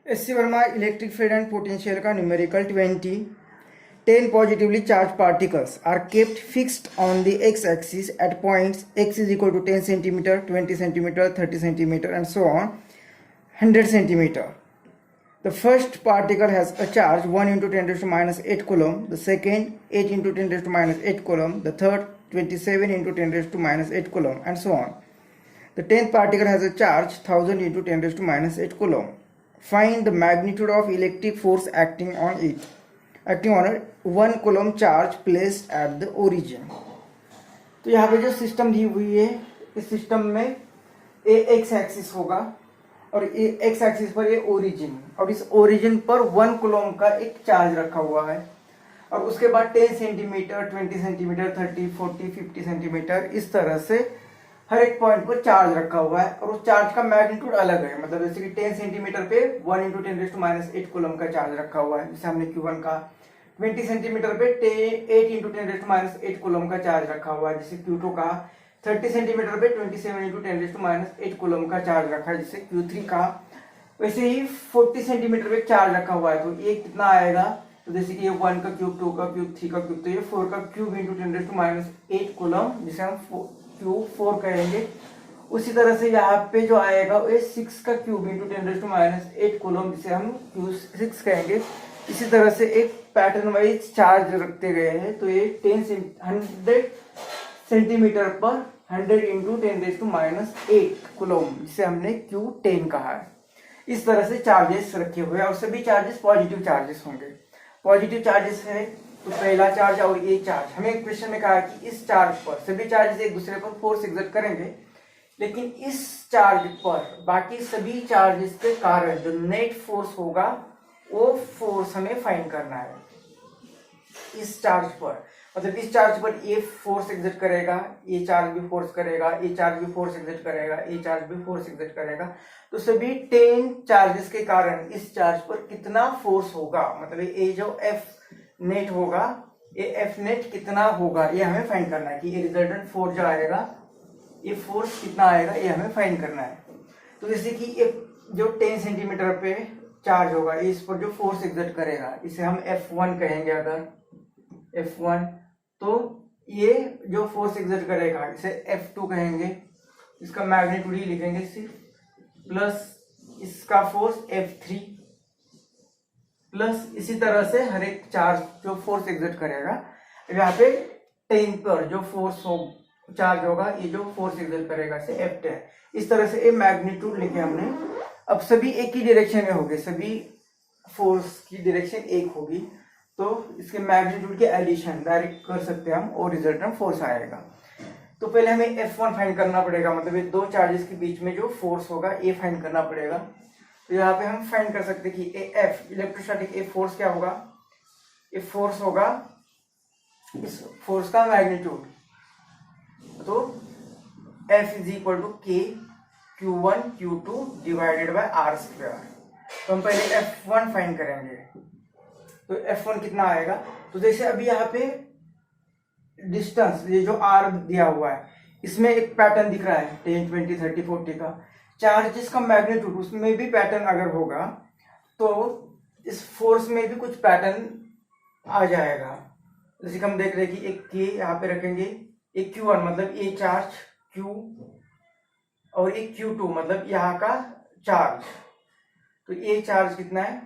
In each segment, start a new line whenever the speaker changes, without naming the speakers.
S C Verma electric field and potential का numerical 20. 10 positively charged particles are kept fixed on the x-axis at points x is equal to 10 centimeter, 20 centimeter, 30 centimeter and so on 100 centimeter. The first particle has a charge 1 into 10 raised to minus 8 coulomb, the second 8 into 10 raised to minus 8 coulomb, the third 27 into 10 raised to minus 8 coulomb and so on. The 10th particle has a charge 1000 into 10 raised to minus 8 coulomb. Find the magnitude of electric force acting on it. Acting on a 1 coulomb charge placed at the origin. तो यहाँ पे जो system दी हुई है, इस system में ए x axis होगा और ए एक्स एक्सिस पर ये ओरिजिन, और इस ओरिजिन पर 1 कुलम का एक चार्ज रखा हुआ है और उसके बाद 10 सेंटीमीटर, 20 सेंटीमीटर, 30, 40, 50 सेंटीमीटर इस तरह से हर एक पॉइंट पर चार्ज रखा हुआ है और उस चार्ज का मैग्नीट्यूड अलग है। मतलब जैसे कि 10 सेंटीमीटर पे 1 into 10 raise to minus 8 coulomb का चार्ज रखा हुआ है, जिसे हमने Q1 का 20 सेंटीमीटर पे 8 into 10 raise to minus 8 coulomb का चार्ज रखा हुआ है, जिसे Q2 का 30 सेंटीमीटर पे 27 into 10 raise to minus 8 coulomb का चार्ज रखा है, जिसे Q3 का वैसे ही 40 सेंटीमीटर पे चार्ज रखा हुआ है। तो ये कितना आएगा, तो जैसे कि ये 1 का क्यूब, 2 का क्यूब, 3 का क्यूब, तो ये 4 का cube into 10 raise to minus 8 coulomb, जिसे हम Q4 कहेंगे। उसी तरह से यहाँ पे जो आएगा ये 6 का cube into 10 raise to minus 8 coulomb, जिसे हम Q6 कहेंगे। इसी तरह से एक पैटर्न वाइज चार्ज रखते गए हैं। तो ये 100 सेंटीमीटर पर 100 into 10 raise to minus 8 coulomb, जिसे हमने Q10 कहा है। इस तरह से चार्जेस रखे हुए हैं और सभी चार्जेस पॉजिटिव चार्जेस होंगे। पॉजिटिव चार्जेस है तो पहला चार्ज और ये चार्ज, हमें एक क्वेश्चन में कहा कि इस चार्ज पर सभी चार्जेस एक दूसरे पर फोर्स एक्सर्ट करेंगे, लेकिन इस चार्ज पर बाकी सभी चार्जेस के कारण जो नेट फोर्स होगा वो फोर्स हमें फाइंड करना है। इस चार्ज पर मतलब इस चार्ज पर ये फोर्स एक्सर्ट करेगा, ये चार्ज भी फोर्स करेगा, ये चार्ज भी फोर्स एक्सर्ट करेगा, ये चार्ज भी फोर्स एक्सर्ट करेगा। तो सभी 10 चार्जेस के कारण इस चार्ज पर कितना फोर्स होगा, मतलब ये जो एफ नेट होगा, ये एफ नेट कितना होगा, ये हमें फाइंड करना है कि ये रिजल्टेंट फोर्स जो आएगा, ये फोर्स कितना आएगा, ये हमें फाइंड करना है। तो जैसे कि एक जो 10 सेंटीमीटर पे चार्ज होगा, इस पर जो फोर्स एक्सर्ट करेगा, इसे हम F1 कहेंगे। अगर F1, तो ये जो फोर्स एक्सर्ट करेगा इसे F2 कहेंगे। इसका मैग्नीट्यूड ही लिखेंगे सिर्फ, प्लस इसका फोर्स F3, प्लस इसी तरह से हर एक चार्ज जो फोर्स एक्सर्ट करेगा, यहाँ पे 10 पर जो फोर्स हो चार्ज होगा, ये जो फोर्स एक्सर्ट करेगा इसे F10। इस तरह से ये मैग्नीट्यूड लिखे हमने। अब सभी एक ही डायरेक्शन में होंगे, सभी फोर्स की डायरेक्शन एक होगी, तो इसके मैग्नीट्यूड के एडिशन डायरेक्ट कर सकते हैं हम और रिजल्टेंट फोर्स आएगा। तो पहले हमें F1 फाइंड करना पड़ेगा, मतलब ये दो चार्जेस के बीच में जो फोर्स होगा ये फाइंड करना पड़ेगा। तो यहाँ पे हम फाइंड कर सकते हैं कि F इलेक्ट्रोस्टैटिक ए फोर्स क्या होगा, ये फोर्स होगा इस फोर्स का मैग्नीट्यूड। तो F is equal to K Q1 Q2 divided by R square. तो हम पहले F1 फाइंड करेंगे। तो F1 कितना आएगा, तो जैसे अभी यहाँ पे डिस्टेंस ये जो R दिया हुआ है, इसमें एक पैटर्न दिख रहा है 10, 20, 30, 40 का चार्जेस का मैग्नीट्यूड, उसमें भी पैटर्न अगर होगा तो इस फोर्स में भी कुछ पैटर्न आ जाएगा। जैसे कि हम देख रहे हैं कि एक K यहाँ पे रखेंगे, एक Q1 मतलब ये चार्ज Q, और एक Q2 मतलब यहाँ का चार्ज। तो ये चार्ज कितना है,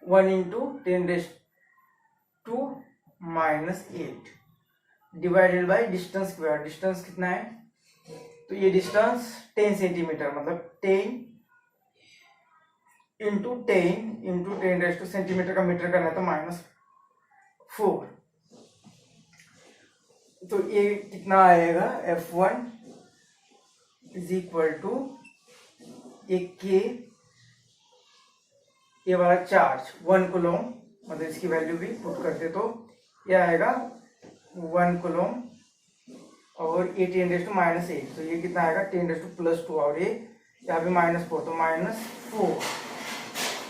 1 into 10 raise to minus 8 divided by distance square. Distance कितना है, तो ये डिस्टेंस 10 सेंटीमीटर, मतलब 10 इंटू 10 रेज़ टू सेंटीमीटर का मीटर करना है, तो -4। तो ये कितना आएगा, F1 इज इक्वल टू एक K, ये वाला चार्ज 1 कूलम, मतलब इसकी वैल्यू भी पुट करते तो ये आएगा 1 कूलम और ये 10 रेज़ टू माइनस 8, तो ये कितना आएगा 10 रेज़ टू प्लस 2, और ये यहाँ पे -4, तो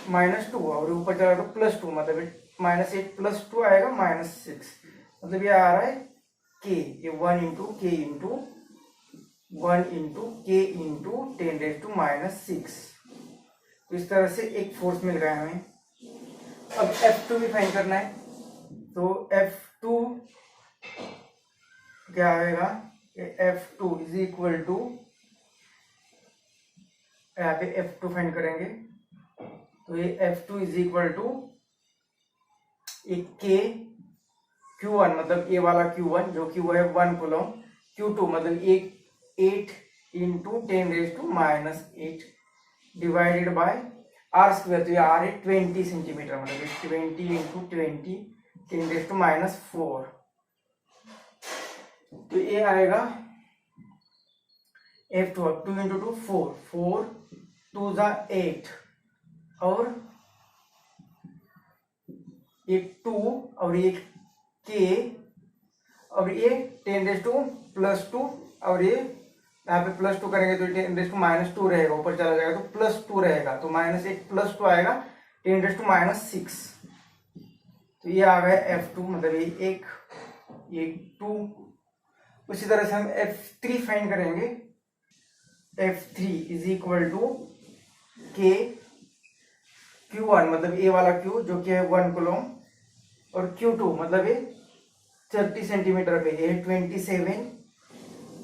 -2 और ऊपर चला तो +2, मतलब -8 प्लस 2 आएगा -6, मतलब ये आ रहा है K, ये 1 into K into 10 raise to minus 6। तो इस तरह से एक फोर्स मिल गया हमें। अब F2 भी फाइंड करना है, तो F2 क्या आएगा, F2 इज इक्वल टू, यहाँ पे F2 फाइंड करेंगे, तो ये F2 इज इक्वल टू एक K Q1 मतलब ए वाला Q1 जो कि वो है 1 कूलम, Q2 मतलब एक 8 into 10⁻⁻8 divided by R square, तो ये आर है 20 सेंटीमीटर, मतलब 20 इंटू 20 10⁻⁴। तो ये आएगा F2, अब 2 इंटू 2 4, 4 2 जा 8, और एक 2 और एक K, और ये 10⁻+2, और ये यहाँ पे +2 करेंगे तो 10⁻⁻2 रहेगा, ऊपर चला जाएगा तो +2 रहेगा, तो -1 +2 आएगा 10⁻⁻6। तो ये आ गया F2, मतलब ये 2। उसी तरह से हम F3 फाइंड करेंगे। F3 is equal to K Q1 मतलब ए वाला Q जो कि है 1 कूलम, और Q2 मतलब ये 30 सेंटीमीटर पे, ये 27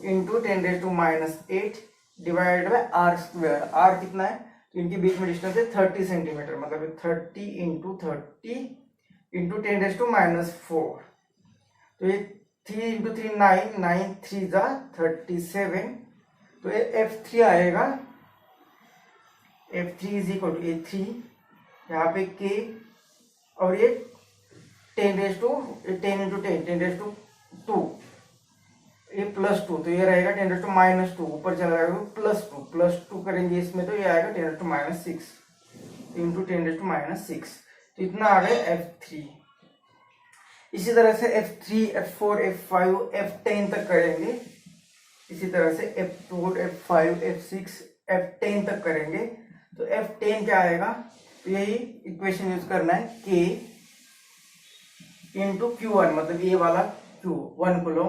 into 10⁻⁸ divide by R square. R कितना है, तो इनके बीच में डिस्टेंस है 30 सेंटीमीटर, मतलब 30 इंटू 30 इंटू 10⁻⁴। तो ये 3 इंटू 3 9, 9 3 जा 37, तो ये F3 आएगा। F3 इज इक्वल टू ये 3, यहाँ पे K, और ये 10 इंटू 10 ये +2, तो ये रहेगा 10⁻⁻2, ऊपर चला जाएगा +2 करेंगे इसमें, तो ये आएगा 10⁻⁶ इंटू 10⁻⁶। तो इतना आ गया F3। इसी तरह से F3 F4 F5 F10 तक करेंगे। इसी तरह से F4 F5 F6 F10 तक करेंगे। तो F10 क्या आएगा, तो यही इक्वेशन यूज करना है, K इंटू Q1 मतलब ये वाला Q 1 कूलम,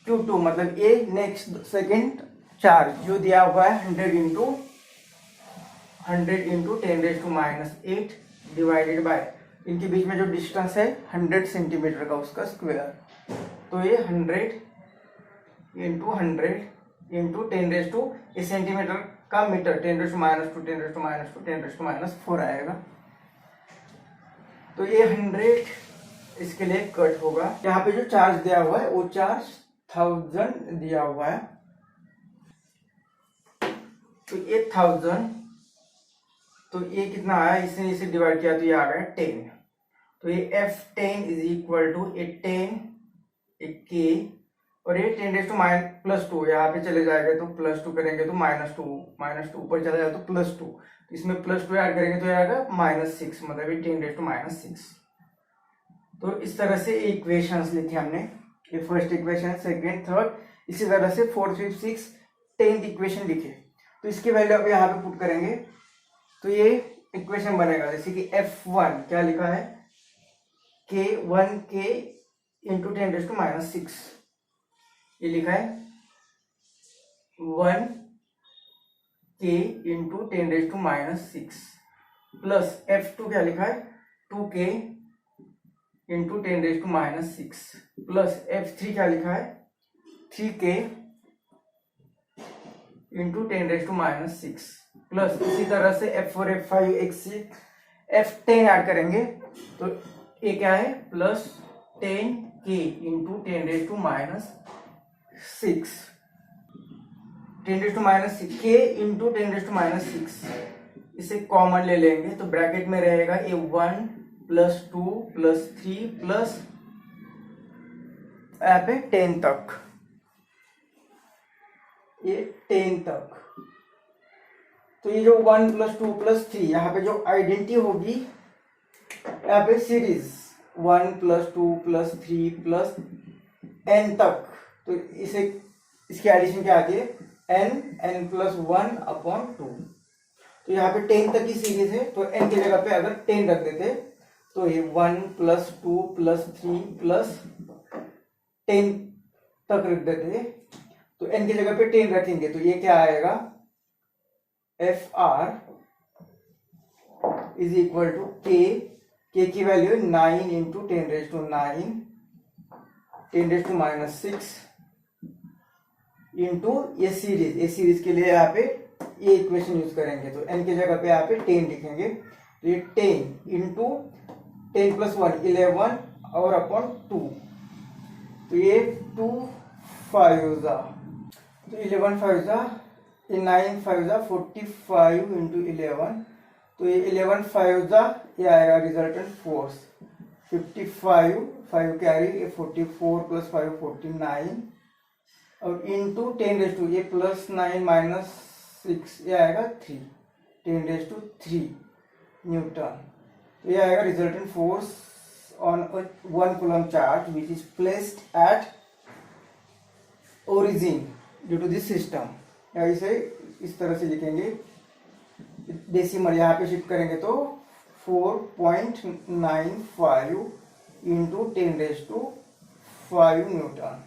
Q2 मतलब ये नेक्स्ट सेकेंड चार्ज जो दिया हुआ है 100 इंटू 10⁻⁸ डिवाइडेड बाय इनके बीच में जो डिस्टेंस है 100 सेंटीमीटर का, उसका स्क्वायर। तो ये 100 इंटू 10 सेंटीमीटर का मीटर 10⁻², 10⁻², 10⁻⁴ आएगा। तो ये 100 इसके लिए कट होगा। यहाँ पे जो चार्ज दिया हुआ है वो चार्ज 1000 दिया हुआ है, तो ये 1000, तो ये कितना आया, इसे डिवाइड किया तो ये आ गया 10। तो ये F10 is equal to 10 K, और ये 10⁻+2 यहाँ पे चले जाएगा तो +2 करेंगे तो -2 ऊपर चला जाएगा तो +2, तो इसमें +2 ऐड करेंगे तो आएगा -6, मतलब ये 10⁻⁶। तो इस तरह से इक्वेशंस लिखे हमने, ये फर्स्ट इक्वेशन, सेकंड, थर्ड, इसी तरह से 4th 5th 6th 10th equation लिखे। तो इसकी वैल्यू अब यहाँ पे पुट करेंगे तो ये इक्वेशन बनेगा, जैसे कि F1 क्या लिखा है, K इंटू 10⁻⁶, ये लिखा है 1K इंटू 10⁻⁶, प्लस F2 क्या लिखा है 2K इंटू 10⁻⁶, प्लस F3 क्या लिखा है 3K इंटू 10⁻⁶, प्लस इसी तरह से F4 F5 F6 F10 add करेंगे तो ये क्या है plus 10K into 10⁻⁶, 10⁻⁶ K into 10⁻⁶, इसे कॉमन ले लेंगे तो ब्रैकेट में रहेगा ये 1 प्लस 2 प्लस 3 प्लस यहाँ पे 10 तक, ये 10 तक। तो ये जो 1 प्लस 2 प्लस 3 यहाँ पे जो आइडेंटिटी होगी, यहाँ पे series 1 plus 2 plus 3 plus n तक, तो इसे इसकी एडिशन क्या आती है n प्लस 1/2। तो यहाँ पे 10 तक की सीरीज है, तो n की जगह पे अगर 10 रख देते तो ये 1 प्लस 2 प्लस 3 प्लस 10 तक रख देते, तो n की जगह पे 10 रखेंगे तो ये क्या आएगा FR इज इक्वल टू के की वैल्यू है 9 इंटू 10⁹ 10⁻6 इंटू ये सीरीज के लिए यहाँ पे ये इक्वेशन यूज करेंगे, तो n की जगह पे यहाँ पे 10 लिखेंगे, तो ये 10 इंटू 10 + 1 11 और अपॉन 2, तो ये 2 5 जा, तो 11 5 जा, ये 9 5 जा 45 इंटू 11, तो ये 11 5 जा, ये आएगा रिजल्टेंट फोर्स 55 5 कैरी, ये 44 + 5 49 और इंटू 10⁻, ये +9 - 6 ये आएगा 3 10⁻³ न्यूटन, तो ये आएगा resultant force on 1 coulomb charge which is placed at origin due to this system. या इसे इस तरह से लिखेंगे, डेसिमल यहाँ पे शिफ्ट करेंगे तो 4.95 इंटू 10⁻5 न्यूटन।